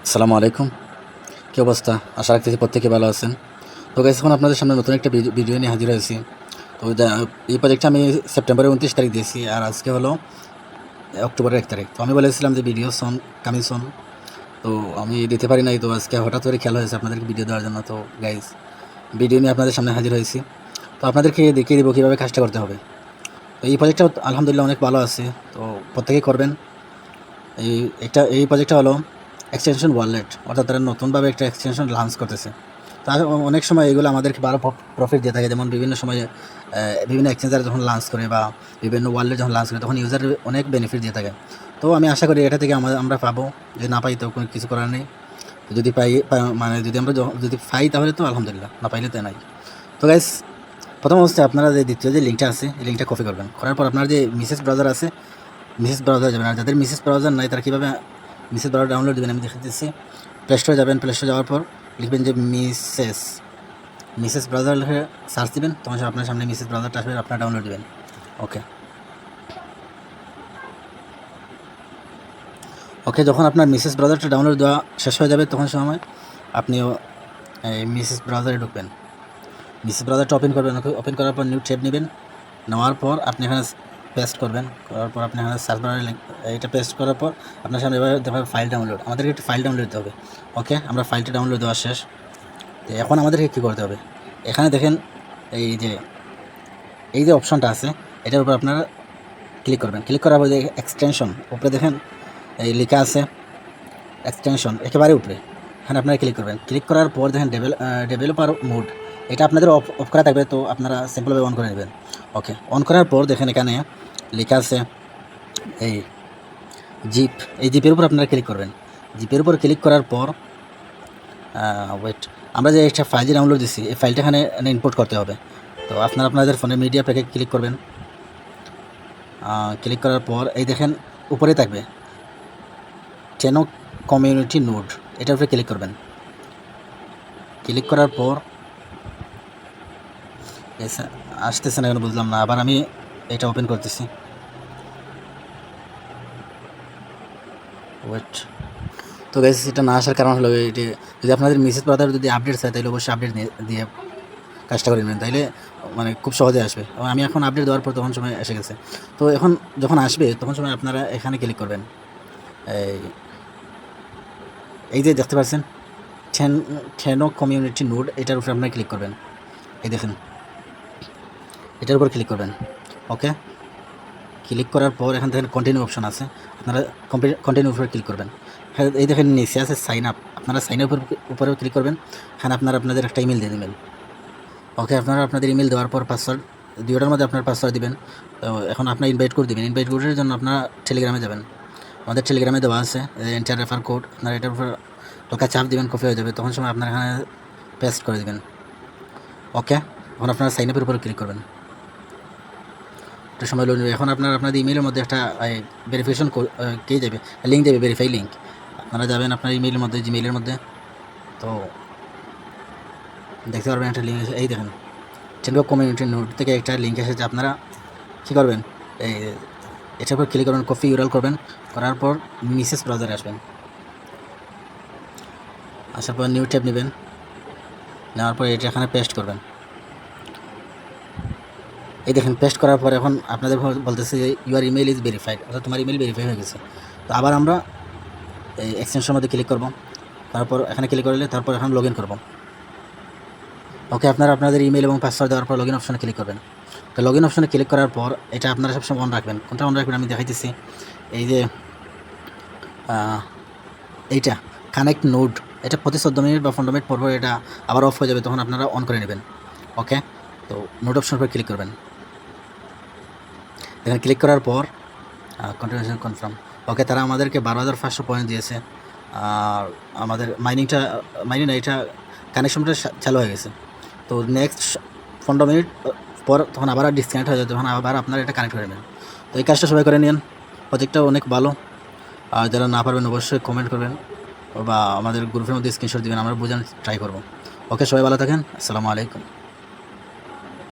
আসসালামু আলাইকুম। কী অবস্থা? আশা রাখতেছি প্রত্যেকে ভালো আছেন। তো গাইস, এখন আপনাদের সামনে নতুন একটা ভিডিও নিয়ে হাজির হয়েছি। তো এই প্রজেক্টটা আমি সেপ্টেম্বরের 29 তারিখ দিয়েছি, আর আজকে হলো অক্টোবরের 1 তারিখ। তো আমি বলেছিলাম যে ভিডিও সন কামিং সন, তো আমি দিতে পারি নাই। তো আজকে হঠাৎ করে খেয়াল হয়েছে আপনাদেরকে ভিডিও দেওয়ার জন্য। তো গাইস, ভিডিও নিয়ে আপনাদের সামনে হাজির হয়েছি। তো আপনাদেরকে দেখিয়ে দেবো কীভাবে কাজটা করতে হবে। তো এই প্রজেক্টটা আলহামদুলিল্লাহ অনেক ভালো আছে, তো প্রত্যেকেই করবেন। এই প্রজেক্টটা হলো এক্সটেনশন ওয়ালেট, অর্থাৎ তারা নতুনভাবে একটা এক্সটেনশন লঞ্চ করতেছে। তার অনেক সময় এগুলো আমাদেরকে ভালো প্রফিট দিয়ে থাকে। যেমন বিভিন্ন সময়ে বিভিন্ন এক্সচেঞ্জার যখন লঞ্চ করে বা বিভিন্ন ওয়ালেট যখন লঞ্চ করে তখন ইউজারের অনেক বেনিফিট দিয়ে থাকে। তো আমি আশা করি এটা থেকে আমরা পাবো। যদি না পাই তো কোনো কিছু করার নেই। যদি পাই, মানে যদি পাই তাহলে তো আলহামদুলিল্লাহ, না পাইলে তো নাই। তো গাইস, প্রথম অবস্থায় আপনারা যে দ্বিতীয় যে লিঙ্কটা আছে এই লিঙ্কটা কপি করবেন। করার পর আপনার যে মিসেস ব্রাউজার আছে, মিসেস ব্রাউজার যাবেন। আর যাদের মিসেস ব্রাউজার নাই তারা কীভাবে মিসেস ব্রাউজার ডাউনলোড দেবেন আমি দেখে দিচ্ছি। প্লে স্টোরে যাবেন। প্লে স্টোরে যাওয়ার পর লিখবেন যে মিসেস ব্রাউজার লিখে সার্চ দিবেন, তখন আপনার সামনে মিসেস ব্রাউজারটা আসবে, আপনারা ডাউনলোড দেবেন। ওকে, যখন আপনার মিসেস ব্রাউজারটা ডাউনলোড দেওয়া শেষ হয়ে যাবে তখন সময় আপনিও এই মিসেস ব্রাউজারে ঢুকবেন। মিসেস ব্রাউজারটা ওপেন করবেন। ওপেন করার পর নিউ ট্যাব নেবেন। নেওয়ার পর আপনি এখানে পেস্ট করবেন। করার পর আপনি এখানে সার্চ বারে এটা পেস্ট করার পর আপনার সামনে এবার দেখাবে ফাইল ডাউনলোড। আমাদেরকে একটি ফাইল ডাউনলোড দিতে হবে। ওকে, আমরা ফাইলটা ডাউনলোড দেওয়া শেষ। তো এখন আমাদেরকে কী করতে হবে? এখানে দেখেন এই যে অপশনটা আছে, এটার উপর আপনারা ক্লিক করবেন। ক্লিক করার পর যে এক্সটেনশন উপরে দেখেন এই লেখা আছে এক্সটেনশন, একেবারে উপরে এখানে আপনারা ক্লিক করবেন। ক্লিক করার পর দেখেন ডেভেলপার মোড, এটা আপনাদের অফ করা থাকবে, তো আপনারা সিম্পলভাবে অন করে নেবেন। ওকে, অন করার পর দেখেন এখানে লেখা আছে এই জিপ, এই জিপের উপর আপনারা ক্লিক করবেন। জিপের উপর ক্লিক করার পর আমরা যে একটা ফাইল ডাউনলোড দিচ্ছি এই ফাইলটা এখানে ইনপুট করতে হবে। তো আপনারা আপনাদের ফোনের মিডিয়া প্যাকে ক্লিক করবেন। ক্লিক করার পর এই দেখেন উপরে থাকবে টেনো কমিউনিটি নোড, এটার উপরে ক্লিক করবেন। ক্লিক করার পর আসতেছে না কেন বুঝলাম না, আবার আমি এটা ওপেন করতেছি। তো গাইস, এটা না আসার কারণ হলো এটি, যদি আপনাদের মিসেস ব্রাদার যদি আপডেট চায় তাহলে অবশ্যই আপডেট দিয়ে কাজটা করে নেবেন, তাইলে মানে খুব সহজে আসবে। এবং আমি এখন আপডেট দেওয়ার পর তখন সময় এসে গেছে। তো এখন যখন আসবে তখন সময় আপনারা এখানে ক্লিক করবেন। এই যে দেখতে পাচ্ছেন টেনো কমিউনিটি নোড, এটার উপরে আপনারা ক্লিক করবেন। এই দেখেন এটার উপর ক্লিক করবেন। ওকে, ক্লিক করার পর এখান থেকে কন্টিনিউ অপশন আছে, আপনারা কন্টিনিউ উপরে ক্লিক করবেন। এই দেখেন নিচে আছে সাইন আপ, আপনারা সাইন আপের উপরেও ক্লিক করবেন। এখানে আপনারা আপনাদের একটা ইমেল দিয়ে দেবেন। ওকে, আপনারা আপনাদের ইমেল দেওয়ার পর পাসওয়ার্ড, দুইটার মধ্যে আপনার পাসওয়ার্ড দিবেন। তো এখন আপনার ইনভাইট কোড দেবেন। ইনভাইট কোডের জন্য আপনারা টেলিগ্রামে যাবেন। আমাদের টেলিগ্রামে দেওয়া আছে এন্টার রেফার কোড, আপনারা এটার উপর হালকা চাপ দেবেন, কপি হয়ে যাবে, তখন সময় আপনারা এখানে পেস্ট করে দেবেন। ওকে, এখন আপনারা সাইন আপের উপরে ক্লিক করবেন। একটা সময় নেবে। এখন আপনাদের ইমেলের মধ্যে একটা ভেরিফিকেশন কে যাবে, লিঙ্ক দেবে, ভেরিফাই লিঙ্ক। আপনারা যাবেন আপনার ইমেলের মধ্যে, জিমেইলের মধ্যে, তো দেখতে পারবেন একটা লিঙ্ক। এই দেখেন টেনো কমিউনিটি নোট থেকে একটা লিঙ্ক এসেছে। আপনারা কী করবেন, এটার উপর ক্লিক করবেন, কপি ইউরএল করবেন। করার পর মিসেস ব্রাউজারে আসবেন। আসার পর নিউ ট্যাব নেবেন। নেওয়ার পর এটা এখানে পেস্ট করবেন। এই দেখেন পেস্ট করার পর এখন আপনাদের বলতেছে যে ইউর ইমেল ইজ ভেরিফাইড, অর্থাৎ তোমার ইমেল ভেরিফাই হয়ে গেছে। তো আবার আমরা এই এক্সটেনশনের মধ্যে ক্লিক করব। তারপর এখানে ক্লিক করলে তারপর এখন লগ ইন করবো। ওকে, আপনারা আপনাদের ইমেল এবং পাসওয়ার্ড দেওয়ার পর লগ ইন অপশনে ক্লিক করবেন। তো লগ ইন অপশনে ক্লিক করার পর এটা আপনারা সবসময় অন রাখবেন। কোনটা অন রাখবেন আমি দেখাইতেছি। এই যে এইটা কানেক্ট নোড, এটা প্রতি 14 মিনিট বা 15 মিনিট পর এটা আবার অফ হয়ে যাবে, তখন আপনারা অন করে নেবেন। ওকে, তো নোড অপশনের উপর ক্লিক করবেন। এখানে ক্লিক করার পর কন্টিনিউশন কনফার্ম। ওকে, তারা আমাদেরকে 12,500 পয়েন্ট দিয়েছে। আর আমাদের মাইনিং না, এটা কানেকশনটা চালু হয়ে গেছে। তো নেক্সট 15 মিনিট পর তখন আবার ডিসকানেক্ট হয়ে যায়, তখন আবার আপনারা এটা কানেক্ট করে নেবেন। তো এই কাজটা সবাই করে নিন, প্রজেক্টটা অনেক ভালো। আর যারা না পারবেন অবশ্যই কমেন্ট করবেন বা আমাদের গ্রুপের মধ্যে স্ক্রিনশট দেবেন, আমরা বোঝানোর ট্রাই করব। ওকে, সবাই ভালো থাকেন। আসসালামু আলাইকুম।